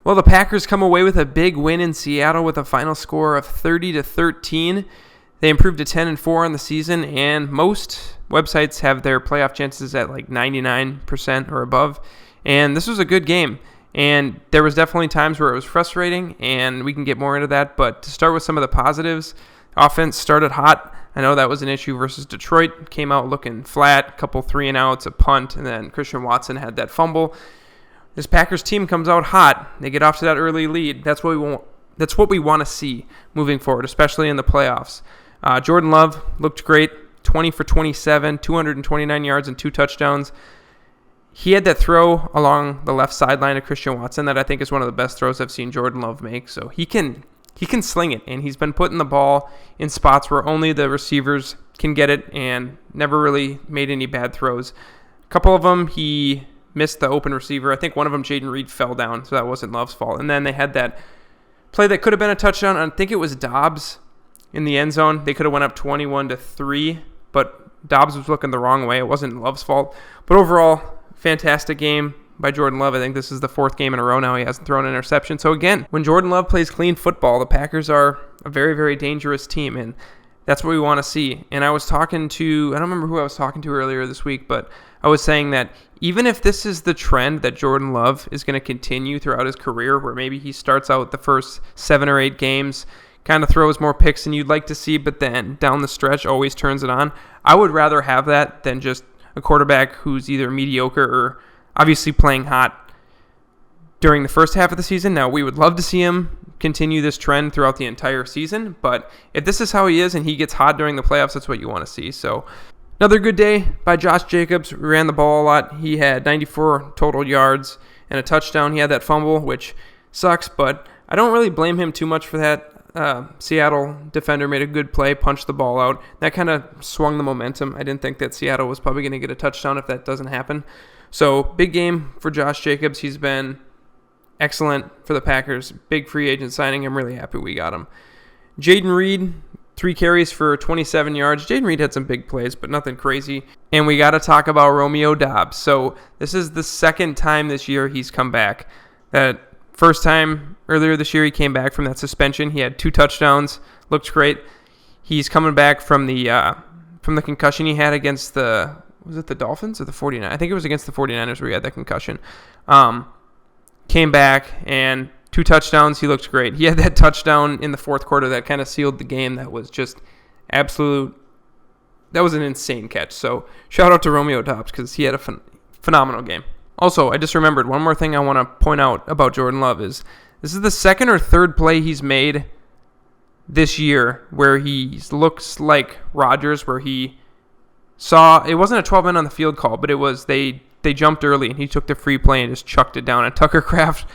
Well, the Packers come away with a big win in Seattle with a final score of 30-13. They improved to 10-4 on the season, and most websites have their playoff chances at like 99% or above. And this was a good game. And there was definitely times where it was frustrating, and we can get more into that. But to start with some of the positives, offense started hot. I know that was an issue versus Detroit. Came out looking flat, a couple 3-and-outs, a punt, and then Christian Watson had that fumble. This Packers team comes out hot. They get off to that early lead. That's what we want. That's what we want to see moving forward, especially in the playoffs. Jordan Love looked great, 20 for 27, 229 yards and 2 touchdowns. He had that throw along the left sideline of Christian Watson that I think is one of the best throws I've seen Jordan Love make. So he can sling it, and he's been putting the ball in spots where only the receivers can get it, and never really made any bad throws. A couple of them he missed the open receiver. I think one of them, Jaden Reed, fell down, so that wasn't Love's fault. And then they had that play that could have been a touchdown. I think it was Dobbs in the end zone. They could have went up 21-3, but Dobbs was looking the wrong way. It wasn't Love's fault. But overall, fantastic game by Jordan Love. I think this is the 4th game in a row now he hasn't thrown an interception. So again, when Jordan Love plays clean football, the Packers are a very, very dangerous team, and that's what we want to see. And I was talking to, I don't remember who I was talking to earlier this week, but I was saying that even if this is the trend that Jordan Love is going to continue throughout his career, where maybe he starts out the first 7 or 8 games, kind of throws more picks than you'd like to see, but then down the stretch always turns it on, I would rather have that than just a quarterback who's either mediocre or obviously playing hot during the first half of the season. Now, we would love to see him continue this trend throughout the entire season, but if this is how he is and he gets hot during the playoffs, that's what you want to see. So another good day by Josh Jacobs. We ran the ball a lot. He had 94 total yards and a touchdown. He had that fumble, which sucks, but I don't really blame him too much for that. Seattle defender made a good play, punched the ball out. That kind of swung the momentum. I didn't think that Seattle was probably going to get a touchdown if that doesn't happen. So big game for Josh Jacobs. He's been excellent for the Packers. Big free agent signing. I'm really happy we got him. Jaden Reed, 3 carries for 27 yards. Jaden Reed had some big plays, but nothing crazy. And we got to talk about Romeo Doubs. So this is the 2nd time this year he's come back. That first time earlier this year he came back from that suspension. He had 2 touchdowns. Looked great. He's coming back from the concussion he had against was it the Dolphins or the 49ers? I think it was against the 49ers where he had that concussion. Came back and 2 touchdowns. He looked great. He had that touchdown in the 4th quarter that kind of sealed the game. That was just that was an insane catch. So shout out to Romeo Doubs because he had a phenomenal game. Also, I just remembered one more thing I want to point out about Jordan Love is this is the 2nd or 3rd play he's made this year where he looks like Rodgers, where he saw, it wasn't a 12-man on the field call, but it was they jumped early and he took the free play and just chucked it down. And Tucker Kraft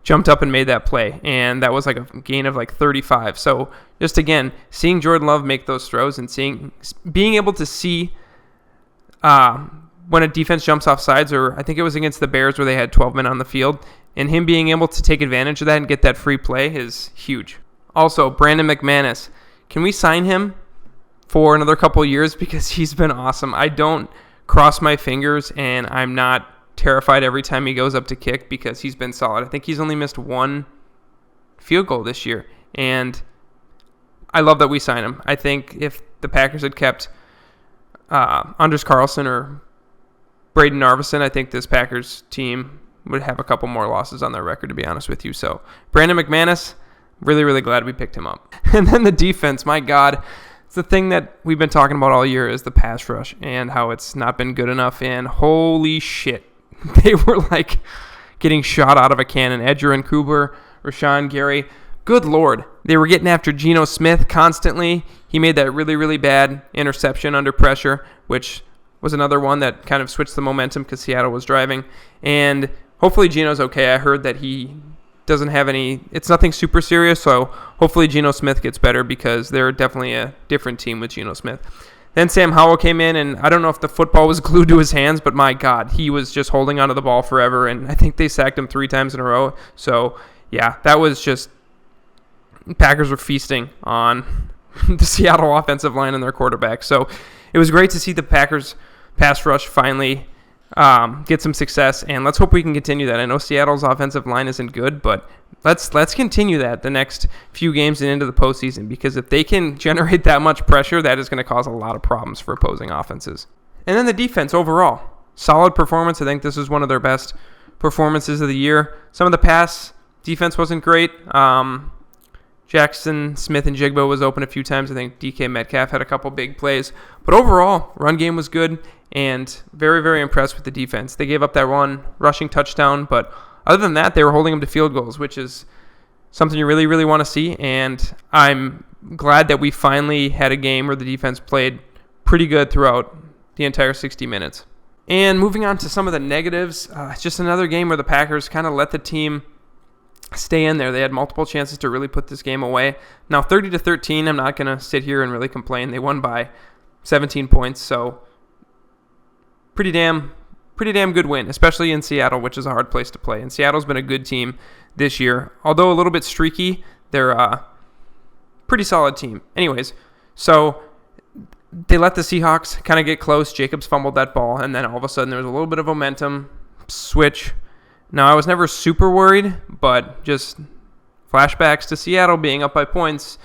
jumped up and made that play, and that was like a gain of like 35. So just again, seeing Jordan Love make those throws and being able to see when a defense jumps off sides, or I think it was against the Bears where they had 12 men on the field, and him being able to take advantage of that and get that free play is huge. Also, Brandon McManus, can we sign him for another couple years because he's been awesome? I don't cross my fingers, and I'm not terrified every time he goes up to kick because he's been solid. I think he's only missed 1 field goal this year, and I love that we signed him. I think if the Packers had kept Anders Carlson or Braden Narvison, I think this Packers team would have a couple more losses on their record, to be honest with you. So Brandon McManus, really, really glad we picked him up. And then the defense, my God. It's the thing that we've been talking about all year is the pass rush and how it's not been good enough. And holy shit, they were like getting shot out of a cannon. Edgerrin Cooper, Rashawn Gary, good Lord. They were getting after Geno Smith constantly. He made that really, really bad interception under pressure, which was another one that kind of switched the momentum because Seattle was driving. And hopefully Geno's okay. I heard that he doesn't have it's nothing super serious, so hopefully Geno Smith gets better because they're definitely a different team with Geno Smith. Then Sam Howell came in, and I don't know if the football was glued to his hands, but my God, he was just holding onto the ball forever, and I think they sacked him 3 times in a row. So, yeah, that was just Packers were feasting on the Seattle offensive line and their quarterback. So it was great to see the Packers pass rush finally get some success, and let's hope we can continue that. I know Seattle's offensive line isn't good, but let's continue that the next few games and into the postseason, because if they can generate that much pressure, that is going to cause a lot of problems for opposing offenses. And then the defense overall, solid performance. I think this is one of their best performances of the year. Some of the pass defense wasn't great. Jackson Smith and Jigba was open a few times. I think DK Metcalf had a couple big plays. But overall, run game was good, and very, very impressed with the defense. They gave up that one rushing touchdown, but other than that, they were holding them to field goals, which is something you really, really want to see. And I'm glad that we finally had a game where the defense played pretty good throughout the entire 60 minutes. And moving on to some of the negatives, just another game where the Packers kind of let the team stay in there. They had multiple chances to really put this game away. Now 30-13, I'm not going to sit here and really complain. They won by 17 points, so pretty damn good win, especially in Seattle, which is a hard place to play. And Seattle's been a good team this year. Although a little bit streaky, they're a pretty solid team. Anyways, so they let the Seahawks kind of get close. Jacobs fumbled that ball, and then all of a sudden there was a little bit of momentum switch. Now, I was never super worried, but just flashbacks to Seattle being up by points.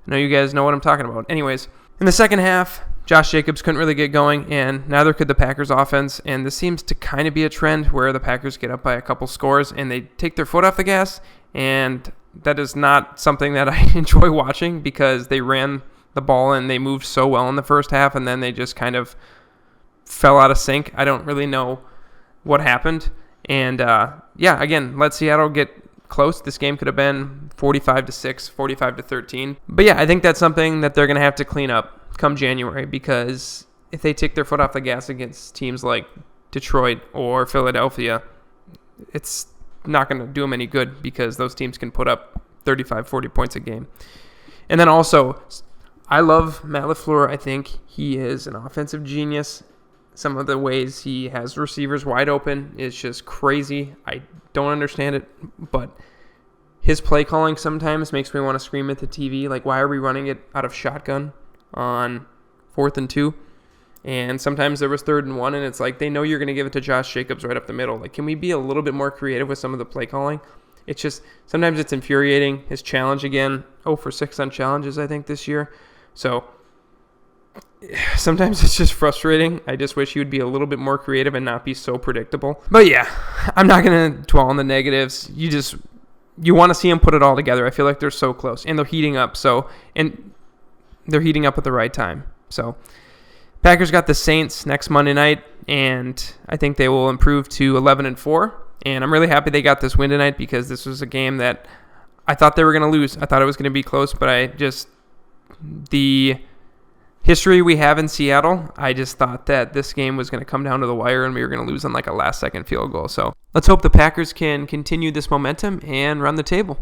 I know you guys know what I'm talking about. Anyways, in the second half, Josh Jacobs couldn't really get going, and neither could the Packers offense. And this seems to kind of be a trend where the Packers get up by a couple scores and they take their foot off the gas. And that is not something that I enjoy watching, because they ran the ball and they moved so well in the first half, and then they just kind of fell out of sync. I don't really know what happened. And, again, let Seattle get close. This game could have been 45-6, 45-13. But, yeah, I think that's something that they're going to have to clean up come January, because if they take their foot off the gas against teams like Detroit or Philadelphia, it's not going to do them any good, because those teams can put up 35, 40 points a game. And then also, I love Matt LaFleur. I think he is an offensive genius. Some of the ways he has receivers wide open is just crazy. I don't understand it, but his play calling sometimes makes me want to scream at the TV. Like, why are we running it out of shotgun on 4th and 2? And sometimes there was 3rd and 1, and it's like they know you're going to give it to Josh Jacobs right up the middle. Like, can we be a little bit more creative with some of the play calling? It's just, sometimes it's infuriating. His challenge again, 0 for 6 on challenges, I think, this year. So sometimes it's just frustrating. I just wish he would be a little bit more creative and not be so predictable. But yeah, I'm not going to dwell on the negatives. You want to see him put it all together. I feel like they're so close, and they're heating up. And they're heating up at the right time. So Packers got the Saints next Monday night, and I think they will improve to 11-4. And I'm really happy they got this win tonight, because this was a game that I thought they were going to lose. I thought it was going to be close, but the history we have in Seattle, I just thought that this game was going to come down to the wire and we were going to lose on like a last-second field goal. So let's hope the Packers can continue this momentum and run the table.